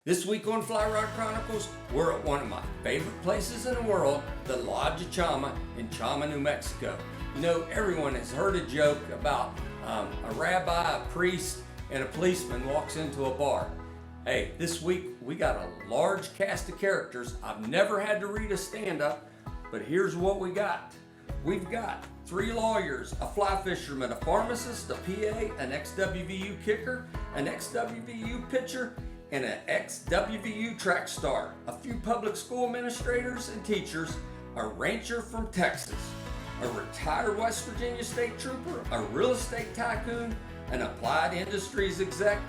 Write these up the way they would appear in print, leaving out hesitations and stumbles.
This week on Fly Rod Chronicles, we're at one of my favorite places in the world, the Lodge of Chama in Chama, New Mexico. You know, everyone has heard a joke about a rabbi, a priest, and a policeman walks into a bar. Hey, this week we got a large cast of characters. I've never had to read a stand-up, but here's what we got. We've got 3 lawyers, a fly fisherman, a pharmacist, a PA, an ex-WVU kicker, an ex-WVU pitcher, and an ex-WVU track star, a few public school administrators and teachers, a rancher from Texas, a retired West Virginia state trooper, a real estate tycoon, an applied industries exec,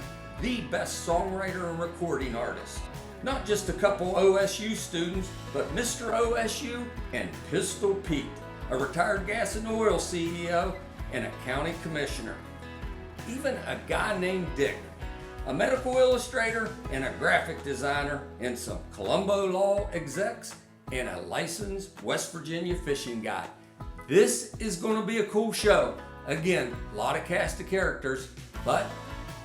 the best songwriter and recording artist. Not just a couple OSU students, but Mr. OSU and Pistol Pete, a retired gas and oil CEO and a county commissioner. Even a guy named Dick, a medical illustrator and a graphic designer, and some Colombo law execs, and a licensed West Virginia fishing guide. This is going to be a cool show. Again, a lot of cast of characters, but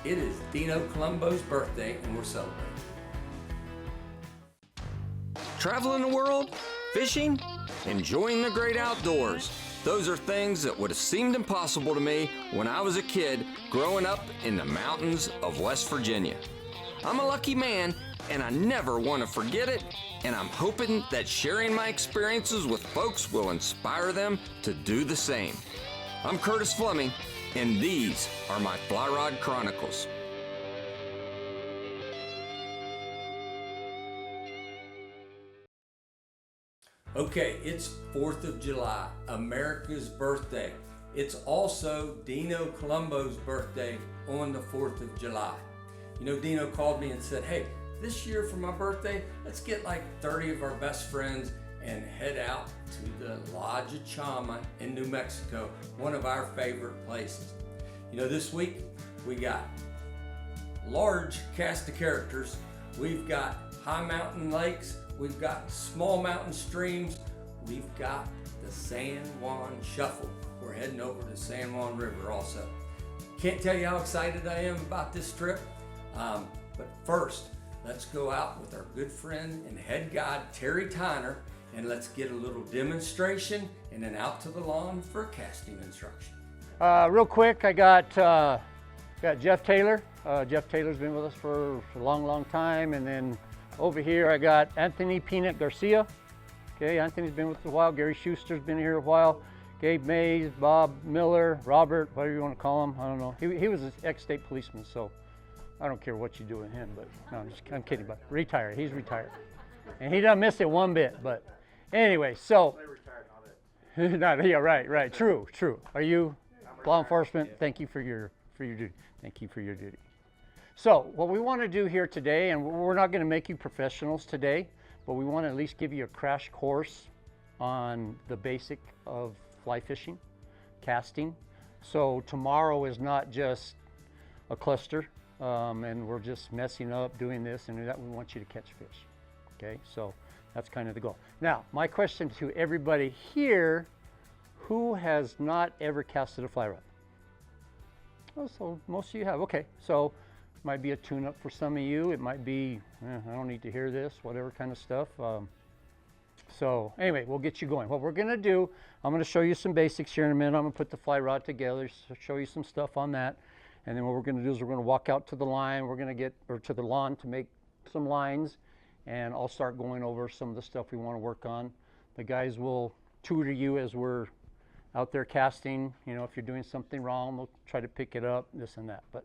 it is Dino Colombo's birthday and we're celebrating. Traveling the world, fishing, enjoying the great outdoors. Those are things that would have seemed impossible to me when I was a kid growing up in the mountains of West Virginia. I'm a lucky man and I never want to forget it, and I'm hoping that sharing my experiences with folks will inspire them to do the same. I'm Curtis Fleming, and these are my Fly Rod Chronicles. Okay, it's 4th of July, America's birthday. It's also Dino Colombo's birthday on the 4th of July. You know, Dino called me and said, hey, this year for my birthday, let's get like 30 of our best friends and head out to the Lodge of Chama in New Mexico, one of our favorite places. You know, this week we got large cast of characters. We've got high mountain lakes. We've got small mountain streams. We've got the San Juan Shuffle. We're heading over to San Juan River also. Can't tell you how excited I am about this trip. But first, let's go out with our good friend and head guide, Terry Tyner, and let's get a little demonstration and then out to the lawn for casting instruction. Real quick, I got Jeff Taylor. Jeff Taylor's been with us for a long time, and then over here, I got Anthony Peanut Garcia. Okay, Anthony's been with us a while. Gary Schuster's been here a while. Gabe Mays, Bob Miller, Robert, whatever you want to call him. I don't know. He was an ex-state policeman, so I don't care what you do with him. But no, I'm kidding. But retired. He's retired, and he doesn't miss it one bit. But anyway, so. Not, yeah, right. True. Are you law enforcement? Thank you for your duty. Thank you for your duty. So what we want to do here today, and we're not going to make you professionals today, but we want to at least give you a crash course on the basic of fly fishing, casting. So tomorrow is not just a cluster, and we're just messing up doing this and that. We want you to catch fish. Okay, so that's kind of the goal. Now, my question to everybody here, who has not ever casted a fly rod? Oh, so most of you have. Okay, so might be a tune-up for some of you. It might be, I don't need to hear this, whatever kind of stuff. So anyway, we'll get you going. What we're going to do, I'm going to show you some basics here in a minute. I'm going to put the fly rod together, show you some stuff on that. And then what we're going to do is we're going to walk out to the line. We're going to to the lawn to make some lines. And I'll start going over some of the stuff we want to work on. The guys will tutor you as we're out there casting. You know, if you're doing something wrong, they'll try to pick it up, this and that. But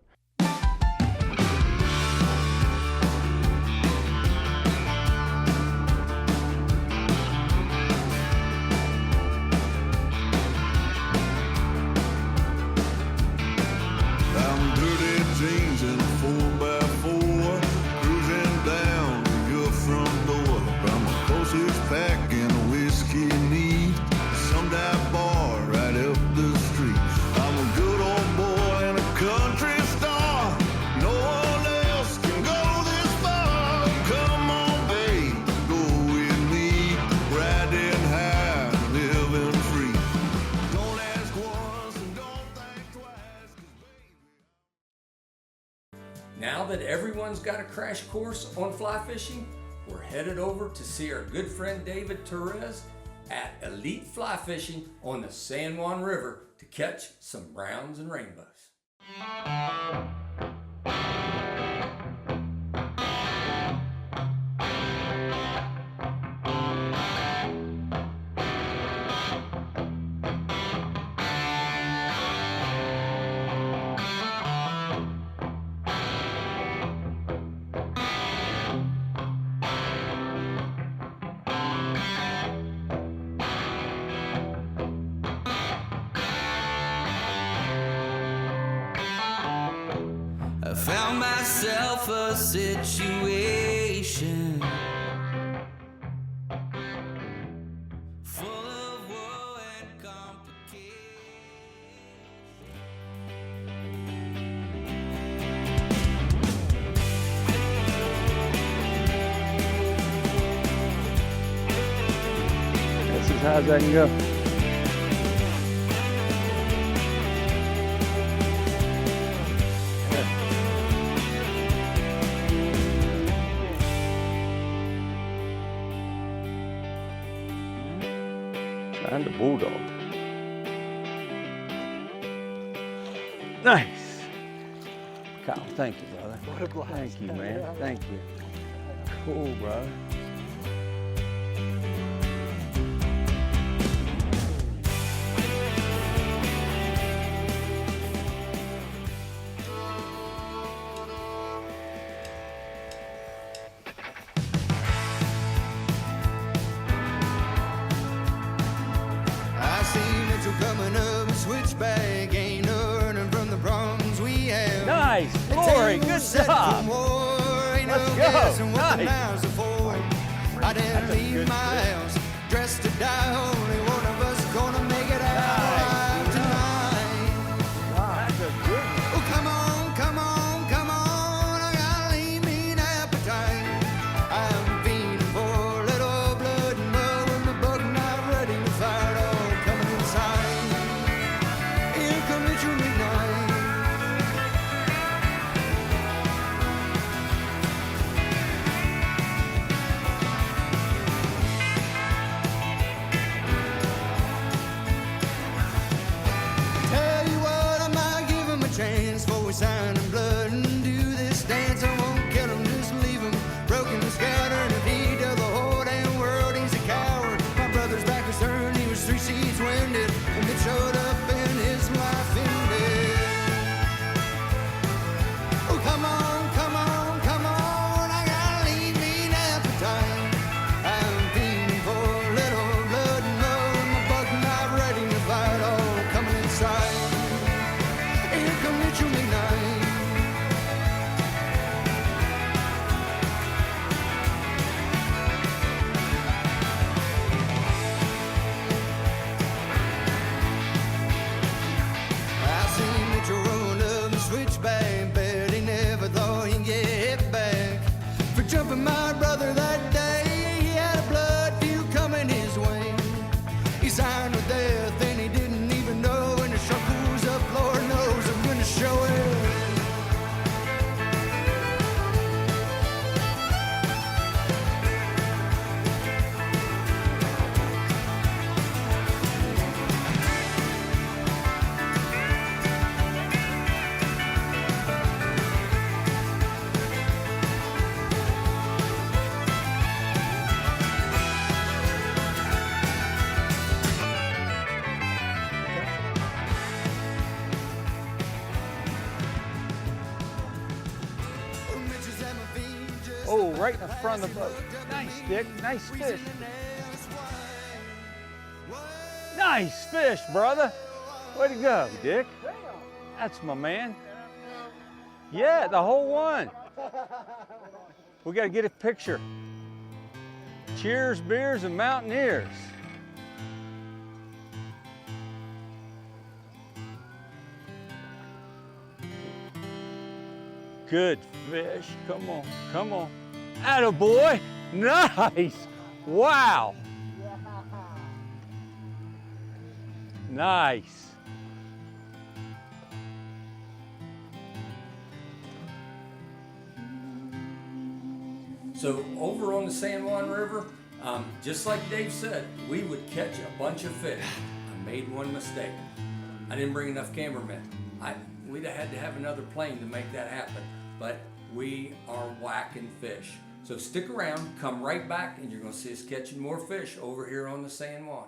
Bar right up the street. I'm a good old boy in a country style. everyone's got a crash course on fly fishing, we're headed over to see our good friend David Torres at Elite Fly Fishing on the San Juan River to catch some browns and rainbows. I found myself a situation full of woe and complication. That's as high as I can go. And the bulldog. Nice. Kyle, thank you, brother. What a blast. Thank you, man. Thank you. Cool, brother. I see Mitchell coming up a switchback, ain't no running from the problems we have. Nice. Glory. Good job. Let's go. Nice. I didn't leave my house dressed to die. Only one of us gonna make it out tonight. That's a good one. Oh, come on, come on, come on. I got a lean appetite. I'm fiending for a little blood and mud with my buck knife ready to fight. Oh, coming inside. Here come Mitchell midnight. Tell you what, I might give him a chance before we sign in blood and do this dance. I won't kill him, just leave him broken and scattered. If he does the whole damn world, he's a coward. My brother's back was turned, he was 3 seas winded, and it showed up and his life ended. Oh, come on, come on, come on. I got a lean appetite. I'm fiending for a little blood and mud. My buck knife ready to fight. Oh, coming inside. Here come Mitchell midnight. I seen Mitchell roll up the switchback, but he never thought he'd get hit back. For jumping my brother that day, he had a blood feud coming his way. He signed with death and he didn't even know. When the shark goes up, Lord knows I'm gonna show it. Mitchell's at my feet, just Oh, right in the front of the boat. Nice, Dick. Nice fish. Nice fish, brother. Way to go, Dick. That's my man. Yeah, the whole one. We got to get a picture. Cheers, beers, and mountaineers. Good fish. Come on, come on. Attaboy. Nice. Wow. Nice. So over on the San Juan River, just like Dave said, we would catch a bunch of fish. I made one mistake. I didn't bring enough cameramen. We'd have had to have another plane to make that happen, but we are whacking fish. So stick around, come right back, and you're gonna see us catching more fish over here on the San Juan.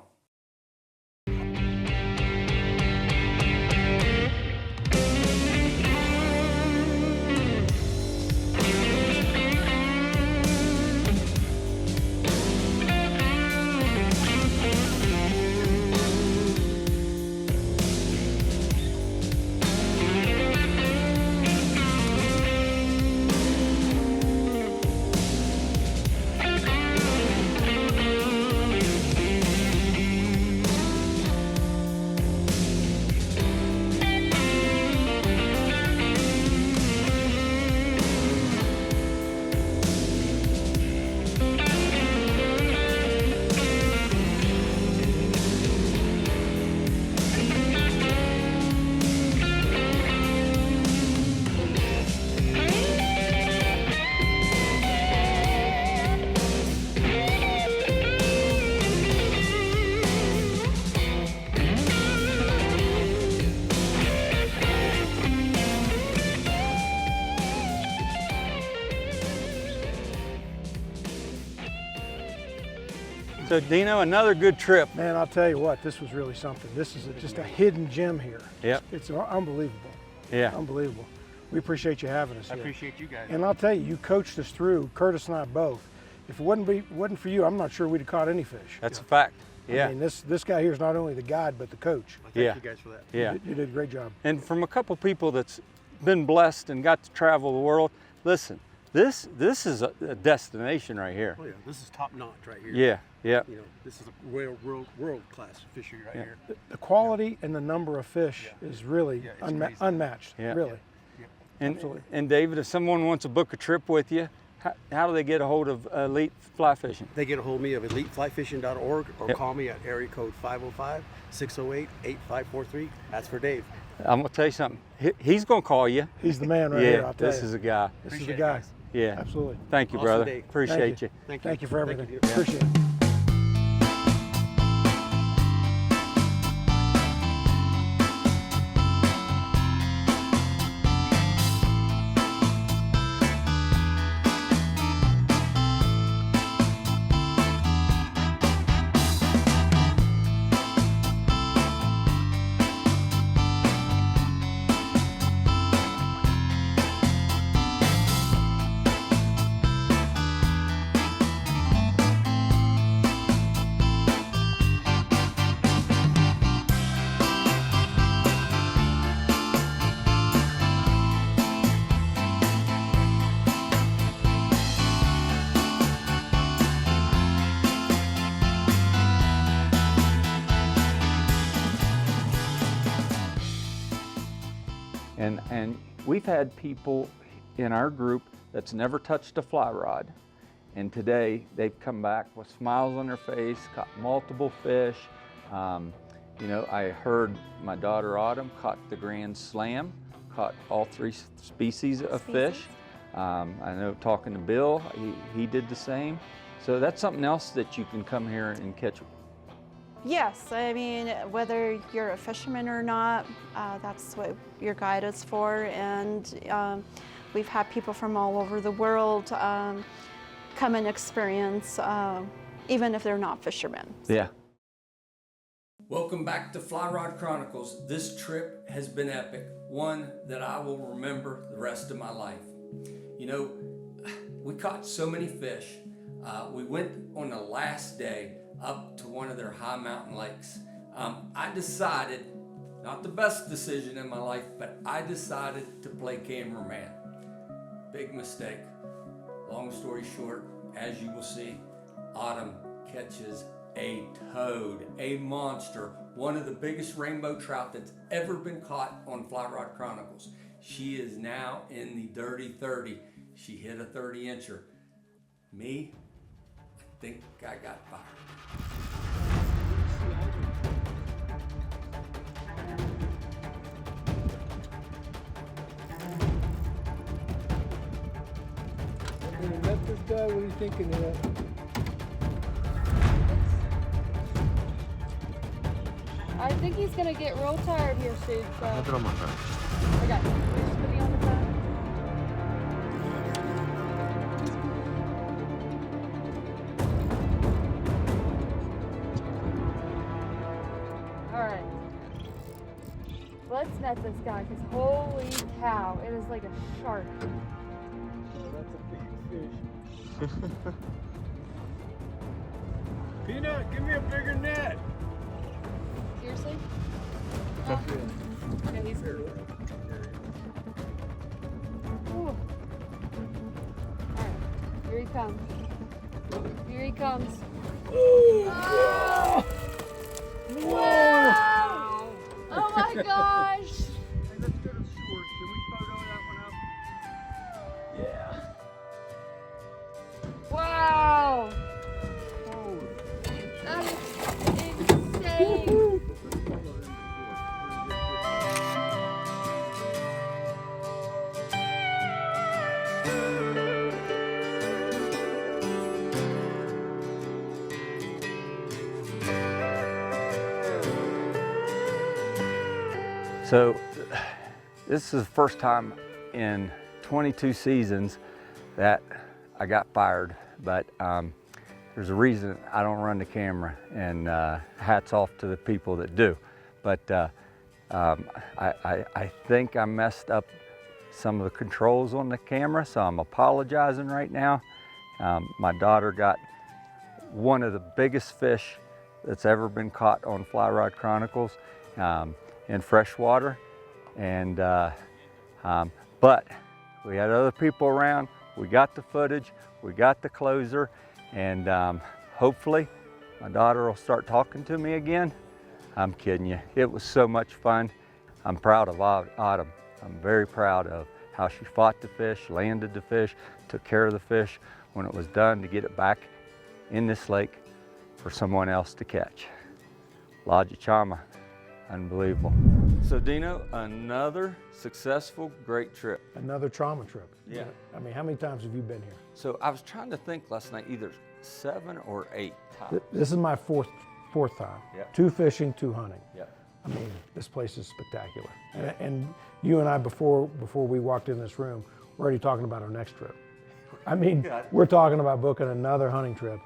So Dino, another good trip. Man, I'll tell you what, this was really something. This is just a hidden gem here. Yep. It's unbelievable. Yeah. Unbelievable. We appreciate you having us here. I appreciate you guys. And I'll tell you, you coached us through, Curtis and I both. If it wasn't for you, I'm not sure we'd have caught any fish. That's a fact. Yeah. I mean, this guy here is not only the guide, but the coach. Thank you guys for that. Yeah. You did a great job. And from a couple people that's been blessed and got to travel the world, listen, this is a destination right here. Oh yeah, this is top notch right here. Yeah, yeah. You know, this is a world class fishery right here. The quality and the number of fish is really Yeah, it's crazy. unmatched, Yeah. really. And, Absolutely. and David, if someone wants to book a trip with you, how do they get a hold of Elite Fly Fishing? They get a hold of me of eliteflyfishing.org or Yep. call me at area code 505-608-8543. That's for Dave. I'm gonna tell you something. He's gonna call you. He's the man right Yeah, here, I'll tell this you. is a guy. This is the Appreciate it, guy. guys. Yeah. Absolutely. Thank you, Awesome brother. day. Appreciate you. Thank you for everything. you. Appreciate it. And we've had people in our group that's never touched a fly rod, and today they've come back with smiles on their face, caught multiple fish. You know, I heard my daughter Autumn caught the Grand Slam, caught all 3 species of fish. I know talking to Bill, he did the same. So that's something else that you can come here and catch. Yes, I mean, whether you're a fisherman or not, that's what your guide is for. And we've had people from all over the world come and experience, even if they're not fishermen. Yeah. Welcome back to Fly Rod Chronicles. This trip has been epic, one that I will remember the rest of my life. You know, we caught so many fish. We went on the last day up to one of their high mountain lakes. I decided, not the best decision in my life, but I decided to play cameraman. Big mistake. Long story short, as you will see, Autumn catches a toad, a monster, one of the biggest rainbow trout that's ever been caught on Fly Rod Chronicles. She is now in the dirty 30. She hit a 30-incher. Me, I think I got fired. Dad, what are you thinking of that? I think he's gonna get real tired here soon, so. Have it on my phone. I got you. Just put me on the phone. Alright. Let's net this guy, because holy cow, it is like a shark. That's a big fish. Peanut, give me a bigger net. Seriously? Yeah, Yeah, he's Ooh. Alright, here he comes. Here he comes. Ooh. Oh! Wow! Oh my gosh! Hey, let's go to the shore. Can we photo that one up? Yeah. Wow! That's insane! So this is the first time in 22 seasons that I got fired, but there's a reason I don't run the camera, and hats off to the people that do. But I think I messed up some of the controls on the camera, so I'm apologizing right now. My daughter got one of the biggest fish that's ever been caught on Fly Rod Chronicles in freshwater, and but we had other people around. We got the footage, we got the closer, and hopefully my daughter will start talking to me again. I'm kidding you. It was so much fun. I'm proud of Autumn. I'm very proud of how she fought the fish, landed the fish, took care of the fish when it was done to get it back in this lake for someone else to catch. Lodge Chama, unbelievable. So Dino, another successful, great trip. Another Chama trip. Yeah. I mean, how many times have you been here? So I was trying to think last night, either 7 or 8 times. This is my fourth time. Yep. 2 fishing, 2 hunting. Yep. I mean, this place is spectacular. And you and I, before we walked in this room, we're already talking about our next trip. I mean, we're talking about booking another hunting trip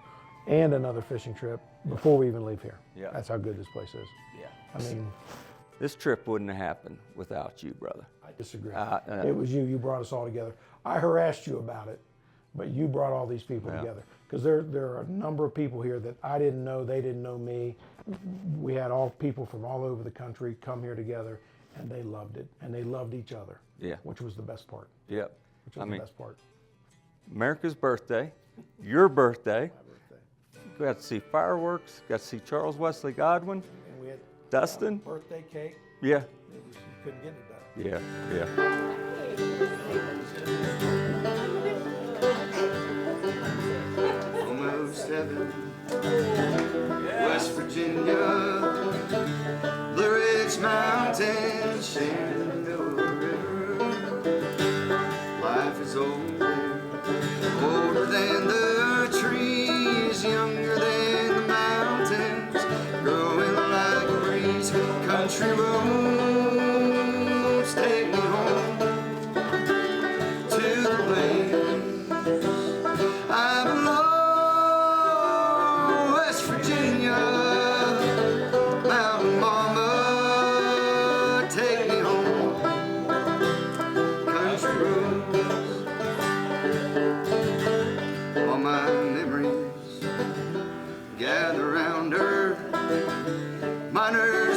and another fishing trip before we even leave here. Yeah. That's how good this place is. Yeah. I mean, this trip wouldn't have happened without you, brother. I disagree. It was you. You brought us all together. I harassed you about it, but you brought all these people together. Because there are a number of people here that I didn't know, they didn't know me. We had all people from all over the country come here together, and they loved it, and they loved each other. Yeah. Which was the best part. Yep. Which was the best part. America's birthday, your birthday. My birthday. We got to see fireworks, got to see Charles Wesley Godwin, And we had Dustin. birthday cake. Yeah. You couldn't get any better. Yeah, yeah. Almost heaven, West Virginia, Blue Ridge Mountains, Shenandoah River. Life is older, older than the trees, younger than the mountains, growing like a breeze. Country roads take me home to the place I belong. West Virginia, Mountain Mama, take me home. Country roads, all my memories gather round her. My nerves